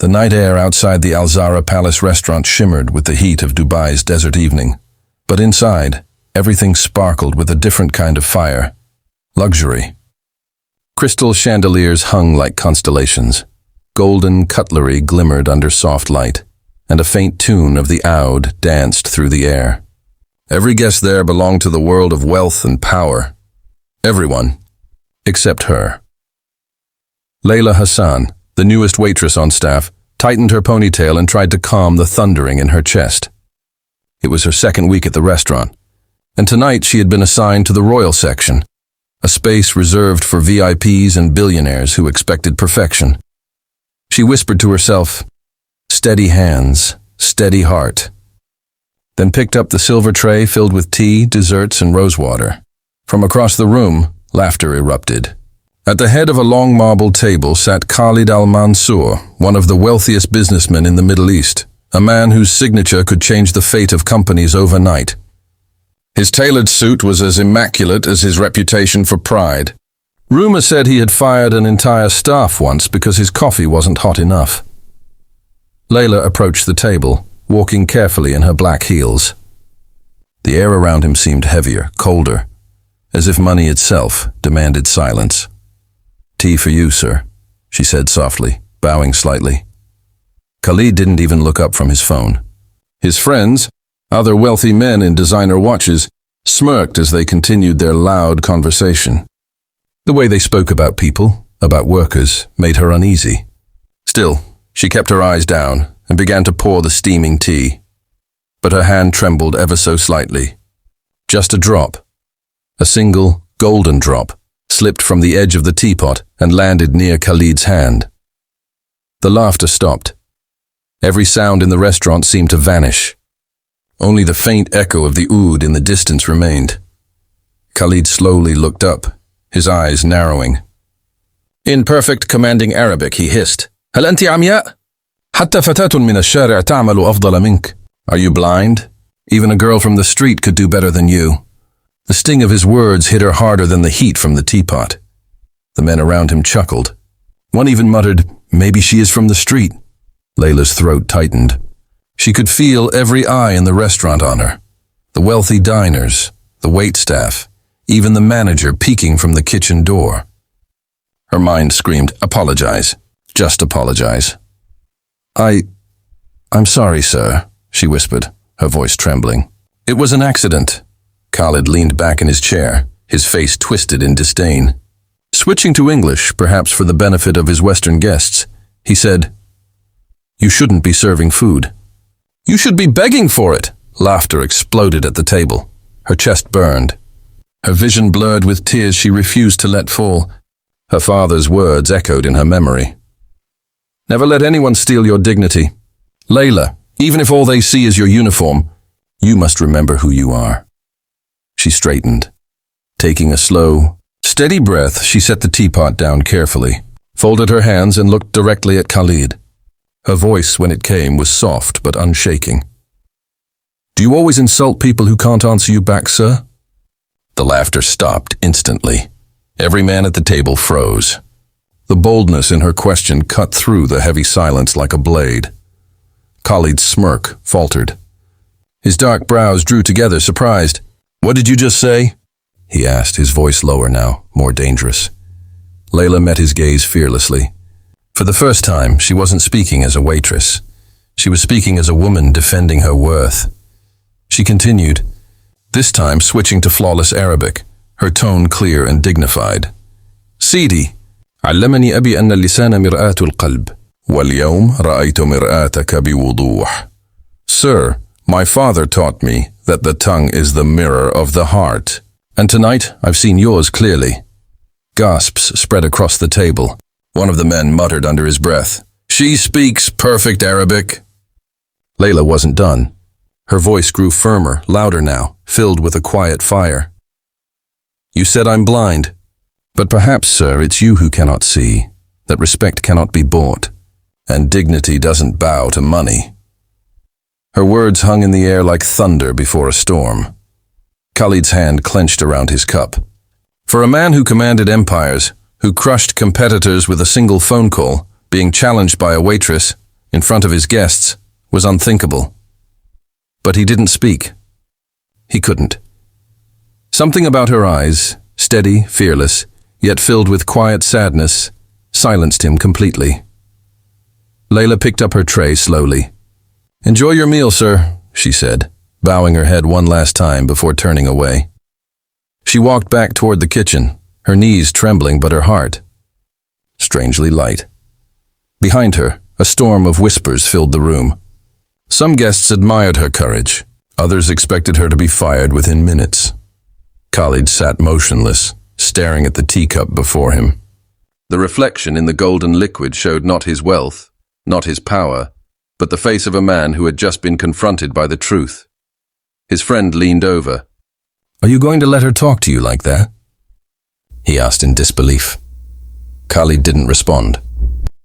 The night air outside the Al Zahra Palace restaurant shimmered with the heat of Dubai's desert evening. But inside, everything sparkled with a different kind of fire. Luxury. Crystal chandeliers hung like constellations. Golden cutlery glimmered under soft light, and a faint tune of the oud danced through the air. Every guest there belonged to the world of wealth and power. Everyone, except her. Layla Hassan, the newest waitress on staff, tightened her ponytail and tried to calm the thundering in her chest. It was her second week at the restaurant, and tonight she had been assigned to the royal section, a space reserved for VIPs and billionaires who expected perfection. She whispered to herself, "Steady hands, steady heart," then picked up the silver tray filled with tea, desserts, and rosewater. From across the room, laughter erupted. At the head of a long marble table sat Khalid al-Mansour, one of the wealthiest businessmen in the Middle East, a man whose signature could change the fate of companies overnight. His tailored suit was as immaculate as his reputation for pride. Rumor said he had fired an entire staff once because his coffee wasn't hot enough. Layla approached the table, walking carefully in her black heels. The air around him seemed heavier, colder, as if money itself demanded silence. "Tea for you, sir," she said softly, bowing slightly. Khalid didn't even look up from his phone. His friends, other wealthy men in designer watches, smirked as they continued their loud conversation. The way they spoke about people, about workers, made her uneasy. Still, she kept her eyes down and began to pour the steaming tea. But her hand trembled ever so slightly. Just a drop. A single, golden drop slipped from the edge of the teapot and landed near Khalid's hand. The laughter stopped. Every sound in the restaurant seemed to vanish. Only the faint echo of the oud in the distance remained. Khalid slowly looked up, his eyes narrowing. In perfect commanding Arabic, he hissed, "هل أنت عمياء؟ حتى فتاة من الشارع تعمل أفضل منك." Are you blind? Even a girl from the street could do better than you. The sting of his words hit her harder than the heat from the teapot. The men around him chuckled. One even muttered, "Maybe she is from the street." Layla's throat tightened. She could feel every eye in the restaurant on her. The wealthy diners, the waitstaff, even the manager peeking from the kitchen door. Her mind screamed, "Apologize. Just apologize." I'm sorry, sir," she whispered, her voice trembling. "It was an accident." Khalid leaned back in his chair, his face twisted in disdain. Switching to English, perhaps for the benefit of his Western guests, he said, "You shouldn't be serving food." "You should be begging for it!" Laughter exploded at the table. Her chest burned. Her vision blurred with tears she refused to let fall. Her father's words echoed in her memory. "Never let anyone steal your dignity. Layla, even if all they see is your uniform, you must remember who you are." She straightened. Taking a slow, steady breath, she set the teapot down carefully, folded her hands and looked directly at Khalid. Her voice, when it came, was soft but unshaking. "Do you always insult people who can't answer you back, sir?" The laughter stopped instantly. Every man at the table froze. The boldness in her question cut through the heavy silence like a blade. Khalid's smirk faltered. His dark brows drew together, surprised. "What did you just say?" he asked, his voice lower now, more dangerous. Layla met his gaze fearlessly. For the first time, she wasn't speaking as a waitress. She was speaking as a woman defending her worth. She continued, this time switching to flawless Arabic, her tone clear and dignified. "سيدي, علمني أبي أن اللسان مرآة القلب, واليوم رأيت مرآتك بوضوح." Sir, my father taught me that the tongue is the mirror of the heart, and tonight I've seen yours clearly. Gasps spread across the table. One of the men muttered under his breath, "She speaks perfect Arabic." Layla wasn't done. Her voice grew firmer, louder now, filled with a quiet fire. "You said I'm blind. But perhaps, sir, it's you who cannot see that respect cannot be bought, and dignity doesn't bow to money." Her words hung in the air like thunder before a storm. Khalid's hand clenched around his cup. For a man who commanded empires, who crushed competitors with a single phone call, being challenged by a waitress, in front of his guests, was unthinkable. But he didn't speak. He couldn't. Something about her eyes, steady, fearless, yet filled with quiet sadness, silenced him completely. Layla picked up her tray slowly. "Enjoy your meal, sir," she said, bowing her head one last time before turning away. She walked back toward the kitchen, her knees trembling but her heart strangely light. Behind her, a storm of whispers filled the room. Some guests admired her courage. Others expected her to be fired within minutes. Khalid sat motionless, staring at the teacup before him. The reflection in the golden liquid showed not his wealth, not his power, but the face of a man who had just been confronted by the truth. His friend leaned over. "Are you going to let her talk to you like that?" he asked in disbelief. Khalid didn't respond.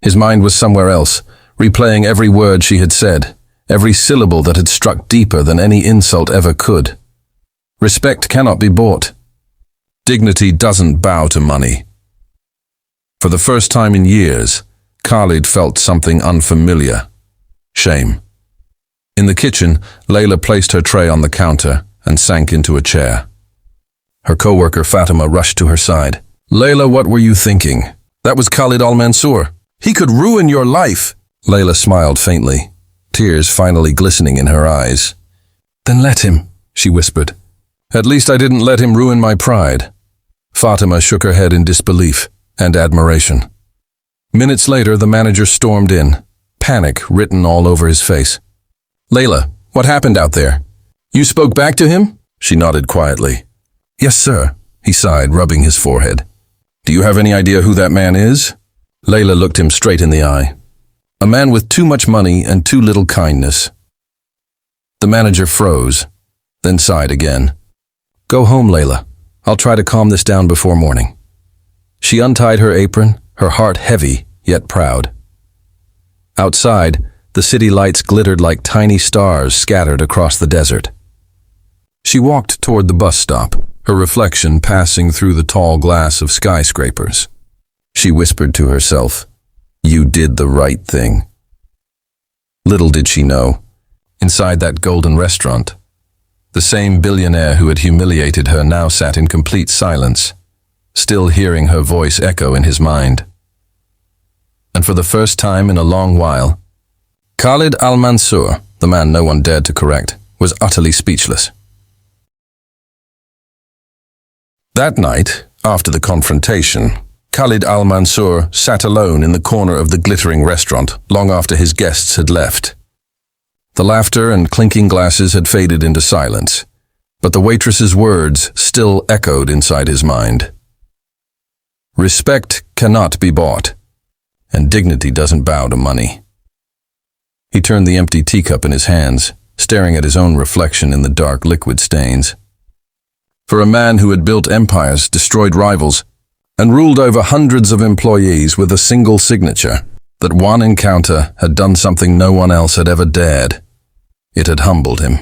His mind was somewhere else, replaying every word she had said, every syllable that had struck deeper than any insult ever could. Respect cannot be bought. Dignity doesn't bow to money. For the first time in years, Khalid felt something unfamiliar: shame. In the kitchen, Layla placed her tray on the counter and sank into a chair. Her co-worker Fatima rushed to her side. "Layla, what were you thinking? That was Khalid Al-Mansour. He could ruin your life." Layla smiled faintly, tears finally glistening in her eyes. "Then let him," she whispered. "At least I didn't let him ruin my pride." Fatima shook her head in disbelief and admiration. Minutes later, the manager stormed in, panic written all over his face. "Layla, what happened out there? You spoke back to him?" She nodded quietly. "Yes, sir," he sighed, rubbing his forehead. "Do you have any idea who that man is?" Layla looked him straight in the eye. "A man with too much money and too little kindness." The manager froze, then sighed again. "Go home, Layla. I'll try to calm this down before morning." She untied her apron, her heart heavy, yet proud. Outside, the city lights glittered like tiny stars scattered across the desert. She walked toward the bus stop, her reflection passing through the tall glass of skyscrapers. She whispered to herself, "You did the right thing." Little did she know, inside that golden restaurant, the same billionaire who had humiliated her now sat in complete silence, still hearing her voice echo in his mind. And for the first time in a long while, Khalid Al-Mansour, the man no one dared to correct, was utterly speechless. That night, after the confrontation, Khalid Al-Mansour sat alone in the corner of the glittering restaurant long after his guests had left. The laughter and clinking glasses had faded into silence, but the waitress's words still echoed inside his mind. Respect cannot be bought, and dignity doesn't bow to money. He turned the empty teacup in his hands, staring at his own reflection in the dark liquid stains. For a man who had built empires, destroyed rivals, and ruled over hundreds of employees with a single signature, that one encounter had done something no one else had ever dared. It had humbled him.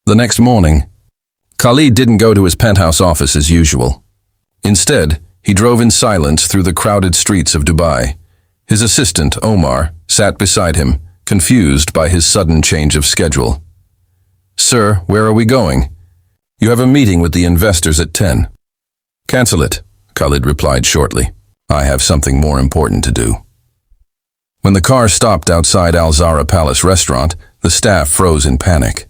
The next morning, Khalid didn't go to his penthouse office as usual. Instead, he drove in silence through the crowded streets of Dubai. His assistant, Omar, sat beside him, confused by his sudden change of schedule. "Sir, where are we going?" "You have a meeting with the investors at 10. "Cancel it," Khalid replied shortly. "I have something more important to do." When the car stopped outside Al Zahra Palace restaurant, the staff froze in panic.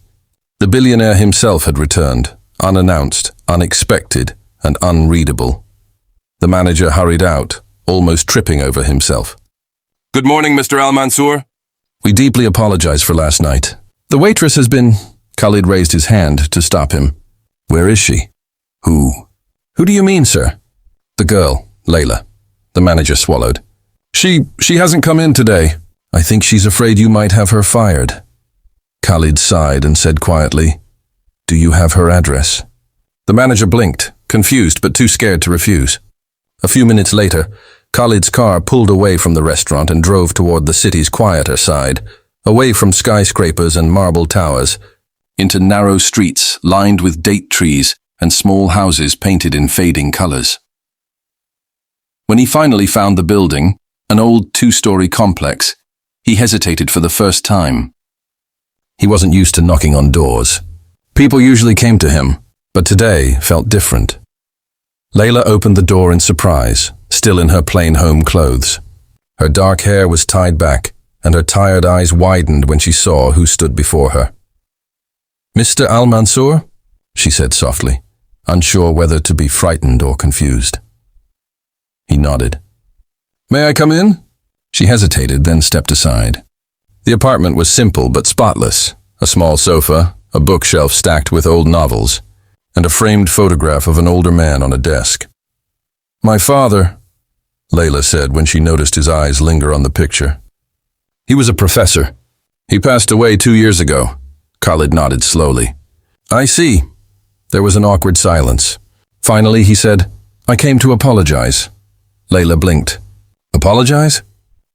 The billionaire himself had returned, unannounced, unexpected, and unreadable. The manager hurried out, almost tripping over himself. "Good morning, Mr. Al-Mansour." "We deeply apologize for last night. The waitress has been—" Khalid raised his hand to stop him. "Where is she?" "Who?" "Who do you mean, sir?" "The girl, Layla." The manager swallowed. She hasn't come in today. I think she's afraid you might have her fired." Khalid sighed and said quietly, "Do you have her address?" The manager blinked, confused but too scared to refuse. A few minutes later, Khalid's car pulled away from the restaurant and drove toward the city's quieter side, away from skyscrapers and marble towers, into narrow streets lined with date trees and small houses painted in fading colors. When he finally found the building, an old two-story complex, He hesitated for the first time. He wasn't used to knocking on doors. People usually came to him, but today felt different. Layla opened the door in surprise, still in her plain home clothes. Her dark hair was tied back, and her tired eyes widened when she saw who stood before her. "Mr. Al-Mansour?" she said softly, unsure whether to be frightened or confused. He nodded. "May I come in?" She hesitated, then stepped aside. The apartment was simple but spotless. A small sofa, a bookshelf stacked with old novels, and a framed photograph of an older man on a desk. "My father," Layla said when she noticed his eyes linger on the picture. "He was a professor. He passed away 2 years ago." Khalid nodded slowly. "I see." There was an awkward silence. Finally, he said, "I came to apologize." Layla blinked. "Apologize?"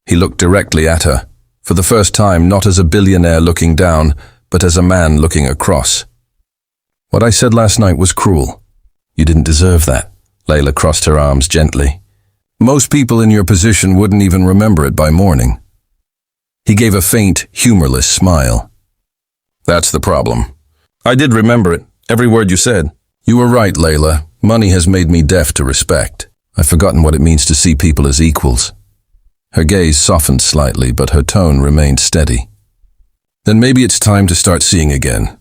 He looked directly at her, for the first time not as a billionaire looking down, but as a man looking across. "What I said last night was cruel. You didn't deserve that." Layla crossed her arms gently. "Most people in your position wouldn't even remember it by morning." He gave a faint, humorless smile. "That's the problem. I did remember it, every word you said. You were right, Layla. Money has made me deaf to respect. I've forgotten what it means to see people as equals." Her gaze softened slightly, but her tone remained steady. "Then maybe it's time to start seeing again."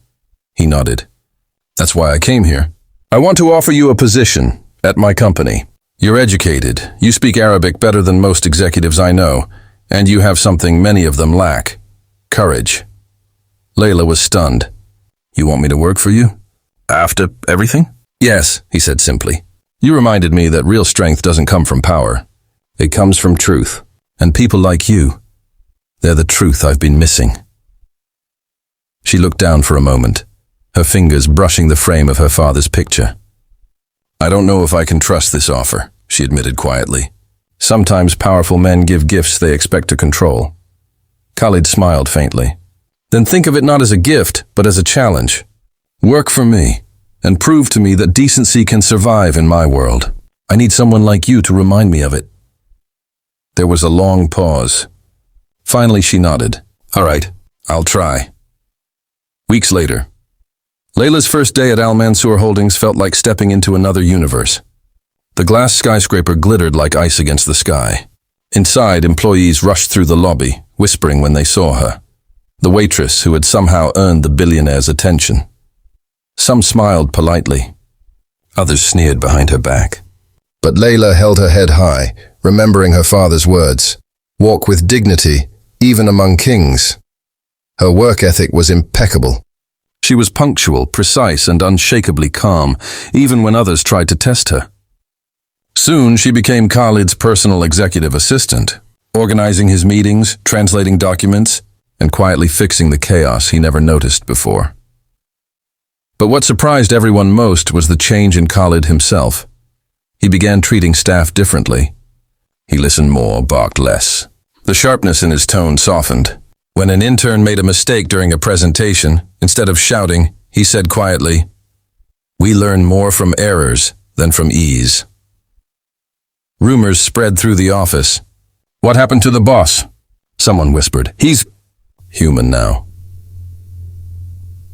He nodded. "That's why I came here. I want to offer you a position at my company. You're educated, you speak Arabic better than most executives I know, and you have something many of them lack: courage." Layla was stunned. "You want me to work for you? After everything?" "Yes," he said simply. "You reminded me that real strength doesn't come from power. It comes from truth. And people like you, they're the truth I've been missing." She looked down for a moment, her fingers brushing the frame of her father's picture. "I don't know if I can trust this offer," she admitted quietly. "Sometimes powerful men give gifts they expect to control." Khalid smiled faintly. "Then think of it not as a gift, but as a challenge. Work for me, and prove to me that decency can survive in my world. I need someone like you to remind me of it." There was a long pause. Finally, she nodded. "All right, I'll try." Weeks later, Layla's first day at Al-Mansour Holdings felt like stepping into another universe. The glass skyscraper glittered like ice against the sky. Inside, employees rushed through the lobby, whispering when they saw her, the waitress who had somehow earned the billionaire's attention. Some smiled politely. Others sneered behind her back. But Layla held her head high, remembering her father's words, "Walk with dignity, even among kings." Her work ethic was impeccable. She was punctual, precise, and unshakably calm, even when others tried to test her. Soon she became Khalid's personal executive assistant, organizing his meetings, translating documents, and quietly fixing the chaos he never noticed before. But what surprised everyone most was the change in Khalid himself. He began treating staff differently. He listened more, barked less. The sharpness in his tone softened. When an intern made a mistake during a presentation, instead of shouting, he said quietly, "We learn more from errors than from ease." Rumors spread through the office. "What happened to the boss?" Someone whispered. "He's human now."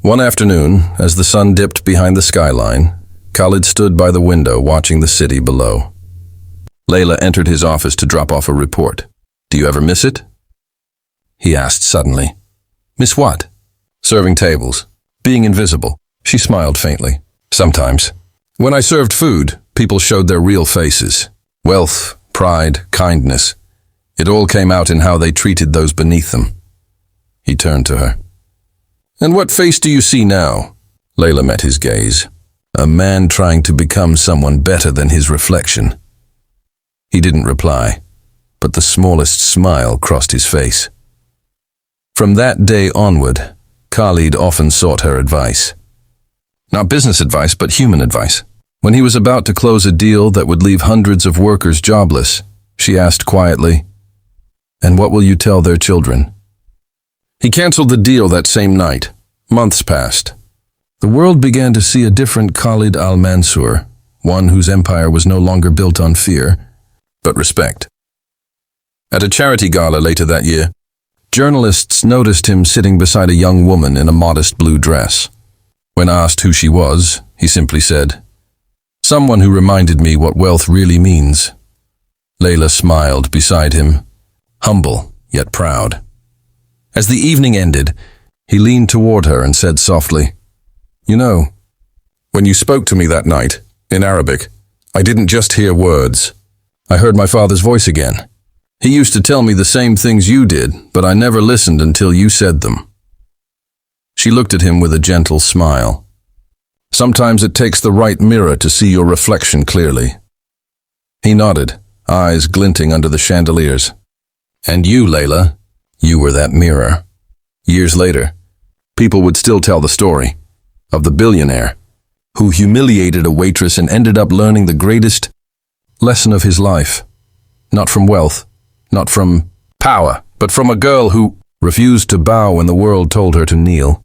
One afternoon, as the sun dipped behind the skyline, Khalid stood by the window watching the city below. Layla entered his office to drop off a report. "Do you ever miss it?" he asked suddenly. "Miss what?" "Serving tables. Being invisible." She smiled faintly. "Sometimes. When I served food, people showed their real faces. Wealth, pride, kindness. It all came out in how they treated those beneath them." He turned to her. "And what face do you see now?" Layla met his gaze. A man trying to become someone better than his reflection. He didn't reply, but the smallest smile crossed his face. From that day onward, Khalid often sought her advice. Not business advice, but human advice. When he was about to close a deal that would leave hundreds of workers jobless, she asked quietly, "And what will you tell their children?" He canceled the deal that same night. Months passed. The world began to see a different Khalid al-Mansour, one whose empire was no longer built on fear, but respect. At a charity gala later that year, Journalists noticed him sitting beside a young woman in a modest blue dress. When asked who she was, he simply said, "Someone who reminded me what wealth really means." Layla smiled beside him, humble yet proud. As the evening ended, he leaned toward her and said softly, "You know, when you spoke to me that night, in Arabic, I didn't just hear words. I heard my father's voice again. He used to tell me the same things you did, but I never listened until you said them." She looked at him with a gentle smile. "Sometimes it takes the right mirror to see your reflection clearly." He nodded, eyes glinting under the chandeliers. "And you, Layla, you were that mirror." Years later, people would still tell the story of the billionaire who humiliated a waitress and ended up learning the greatest lesson of his life. Not from wealth, not from power, but from a girl who refused to bow when the world told her to kneel.